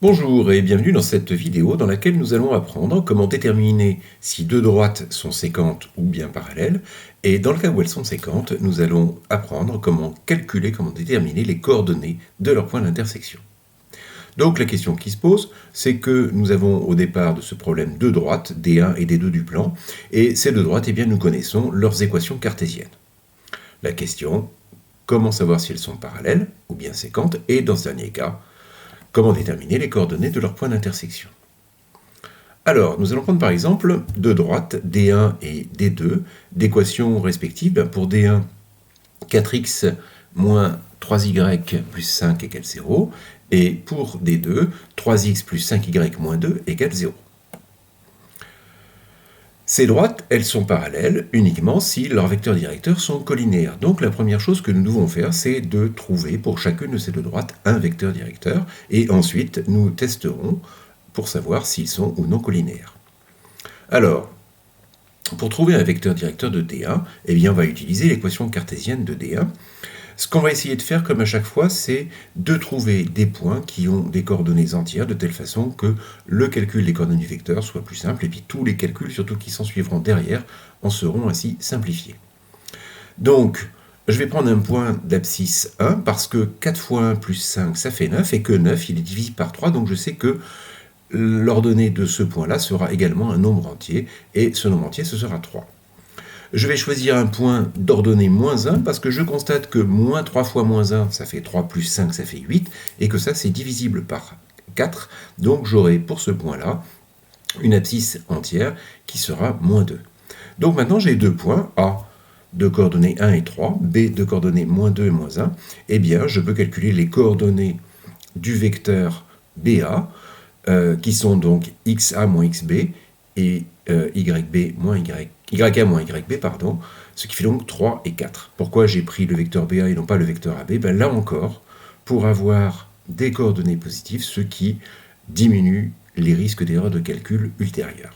Bonjour et bienvenue dans cette vidéo dans laquelle nous allons apprendre comment déterminer si deux droites sont séquentes ou bien parallèles, et dans le cas où elles sont séquentes, nous allons apprendre comment calculer, comment déterminer les coordonnées de leur point d'intersection. Donc la question qui se pose, c'est que nous avons au départ de ce problème deux droites, D1 et D2 du plan, et ces deux droites, eh bien, nous connaissons leurs équations cartésiennes. La question, comment savoir si elles sont parallèles ou bien séquentes, et dans ce dernier cas, comment déterminer les coordonnées de leur point d'intersection. Alors, nous allons prendre par exemple deux droites, D1 et D2, d'équations respectives. Pour D1, 4x moins 3y plus 5 égale 0, et pour D2, 3x plus 5y moins 2 égale 0. Ces droites, elles sont parallèles uniquement si leurs vecteurs directeurs sont collinéaires. Donc la première chose que nous devons faire, c'est de trouver pour chacune de ces deux droites un vecteur directeur, et ensuite nous testerons pour savoir s'ils sont ou non collinéaires. Alors, pour trouver un vecteur directeur de D1, eh bien on va utiliser l'équation cartésienne de D1. Ce qu'on va essayer de faire, comme à chaque fois, c'est de trouver des points qui ont des coordonnées entières, de telle façon que le calcul des coordonnées du vecteur soit plus simple, et puis tous les calculs, surtout qui s'en suivront derrière, en seront ainsi simplifiés. Donc, je vais prendre un point d'abscisse 1, parce que 4 fois 1 plus 5, ça fait 9, et que 9, il est divisible par 3, donc je sais que l'ordonnée de ce point-là sera également un nombre entier, et ce nombre entier, ce sera 3. Je vais choisir un point d'ordonnée moins 1 parce que je constate que moins 3 fois moins 1, ça fait 3 plus 5, ça fait 8, et que ça c'est divisible par 4, donc j'aurai pour ce point-là une abscisse entière qui sera moins 2. Donc maintenant j'ai deux points, A de coordonnées 1 et 3, B de coordonnées moins 2 et moins 1, et bien je peux calculer les coordonnées du vecteur BA, qui sont donc XA moins XB, et YB moins YA moins YB, pardon, ce qui fait donc 3 et 4. Pourquoi j'ai pris le vecteur BA et non pas le vecteur AB? Ben là encore, pour avoir des coordonnées positives, ce qui diminue les risques d'erreur de calcul ultérieures.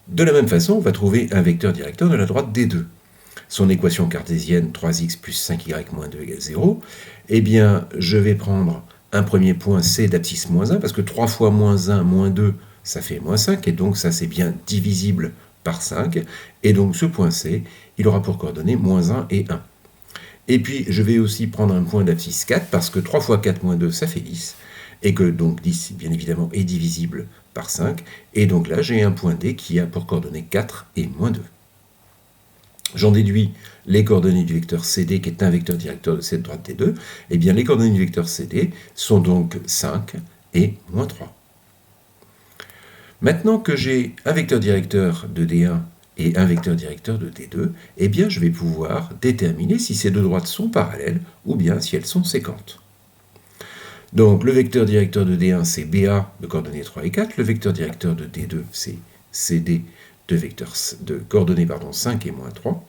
De la même façon, on va trouver un vecteur directeur de la droite D2. Son équation cartésienne 3x plus 5y moins 2 égale 0, eh bien, je vais prendre un premier point C d'abscisse moins 1, parce que 3 fois moins 1 moins 2, ça fait moins 5, et donc ça c'est bien divisible par 5, et donc ce point C, il aura pour coordonnées moins 1 et 1. Et puis je vais aussi prendre un point d'abscisse 4, parce que 3 fois 4 moins 2, ça fait 10, et que donc 10, bien évidemment, est divisible par 5, et donc là j'ai un point D qui a pour coordonnées 4 et moins 2. J'en déduis les coordonnées du vecteur CD, qui est un vecteur directeur de cette droite D2, et bien les coordonnées du vecteur CD sont donc 5 et moins 3. Maintenant que j'ai un vecteur directeur de D1 et un vecteur directeur de D2, eh bien je vais pouvoir déterminer si ces deux droites sont parallèles ou bien si elles sont séquentes. Donc le vecteur directeur de D1 c'est BA de coordonnées 3 et 4, le vecteur directeur de D2 c'est CD de coordonnées 5 et moins 3.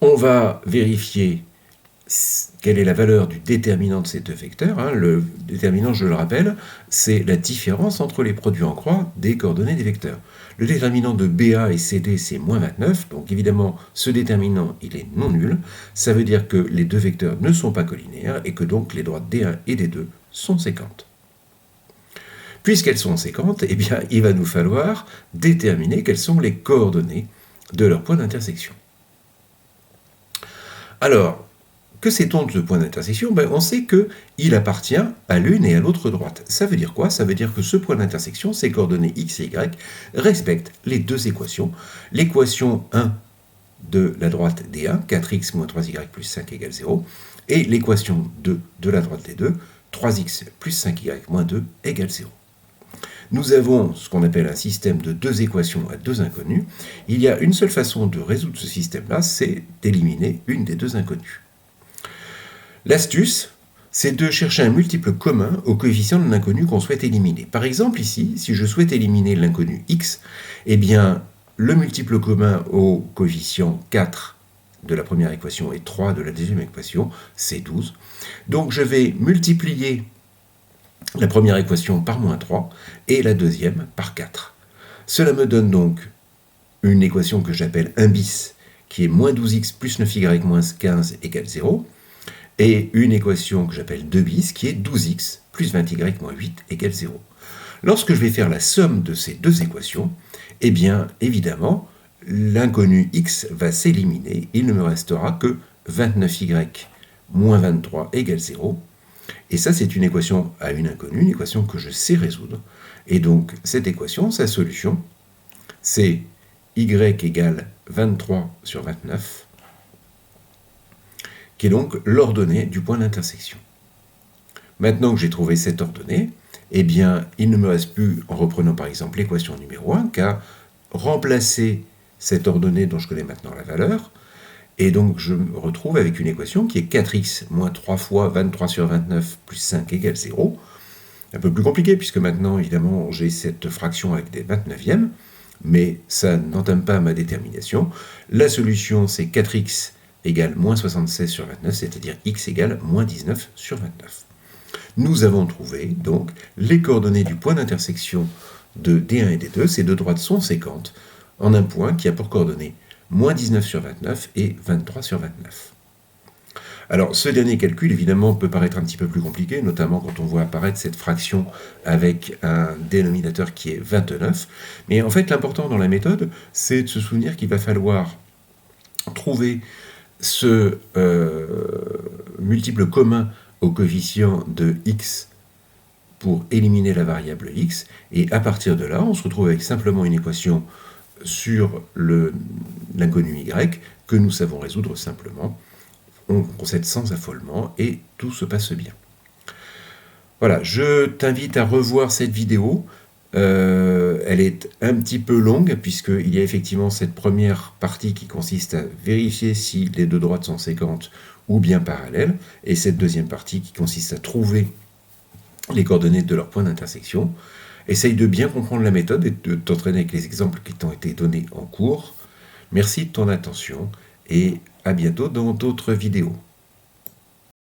On va vérifier quelle est la valeur du déterminant de ces deux vecteurs. Le déterminant, je le rappelle, c'est la différence entre les produits en croix des coordonnées des vecteurs. Le déterminant de BA et CD, c'est moins 29, donc évidemment, ce déterminant, il est non nul. Ça veut dire que les deux vecteurs ne sont pas collinéaires et que donc les droites D1 et D2 sont séquentes. Puisqu'elles sont séquentes, eh bien, il va nous falloir déterminer quelles sont les coordonnées de leur point d'intersection. Alors, que sait-on de ce point d'intersection? On sait qu'il appartient à l'une et à l'autre droite. Ça veut dire quoi? Ça veut dire que ce point d'intersection, ses coordonnées x et y, respectent les deux équations. L'équation 1 de la droite D1, 4x moins 3y plus 5 égale 0, et l'équation 2 de la droite D2, 3x plus 5y moins 2 égale 0. Nous avons ce qu'on appelle un système de deux équations à deux inconnues. Il y a une seule façon de résoudre ce système-là, c'est d'éliminer une des deux inconnues. L'astuce, c'est de chercher un multiple commun au coefficient de l'inconnu qu'on souhaite éliminer. Par exemple, ici, si je souhaite éliminer l'inconnu x, eh bien, le multiple commun au coefficient 4 de la première équation et 3 de la deuxième équation, c'est 12. Donc, je vais multiplier la première équation par moins 3 et la deuxième par 4. Cela me donne donc une équation que j'appelle 1 bis, qui est moins 12x plus 9y moins 15 égale 0. et une équation que j'appelle 2 bis qui est 12x plus 20y moins 8 égale 0. Lorsque je vais faire la somme de ces deux équations, eh bien, évidemment, l'inconnu x va s'éliminer. Il ne me restera que 29y moins 23 égale 0. Et ça, c'est une équation à une inconnue, une équation que je sais résoudre. Et donc, cette équation, sa solution, c'est y égale 23 sur 29, qui est donc l'ordonnée du point d'intersection. Maintenant que j'ai trouvé cette ordonnée, eh bien, il ne me reste plus, en reprenant par exemple l'équation numéro 1, qu'à remplacer cette ordonnée dont je connais maintenant la valeur, et donc je me retrouve avec une équation qui est 4x moins 3 fois 23 sur 29 plus 5 égale 0. Un peu plus compliqué, puisque maintenant, évidemment, j'ai cette fraction avec des 29e, mais ça n'entame pas ma détermination. La solution, c'est 4x égale moins 76 sur 29, c'est-à-dire x égale moins 19 sur 29. Nous avons trouvé donc les coordonnées du point d'intersection de D1 et D2. Ces deux droites sont séquentes en un point qui a pour coordonnées moins 19 sur 29 et 23 sur 29. Alors, ce dernier calcul, évidemment, peut paraître un petit peu plus compliqué, notamment quand on voit apparaître cette fraction avec un dénominateur qui est 29. Mais en fait, l'important dans la méthode, c'est de se souvenir qu'il va falloir trouver ce multiple commun au coefficient de x pour éliminer la variable x, et à partir de là, on se retrouve avec simplement une équation sur l'inconnu y que nous savons résoudre simplement. On procède sans affolement et tout se passe bien. Voilà, je t'invite à revoir cette vidéo. Elle est un petit peu longue puisqu'il y a effectivement cette première partie qui consiste à vérifier si les deux droites sont séquentes ou bien parallèles, et cette deuxième partie qui consiste à trouver les coordonnées de leur point d'intersection. Essaye de bien comprendre la méthode et de t'entraîner avec les exemples qui t'ont été donnés en cours. Merci de ton attention et à bientôt dans d'autres vidéos.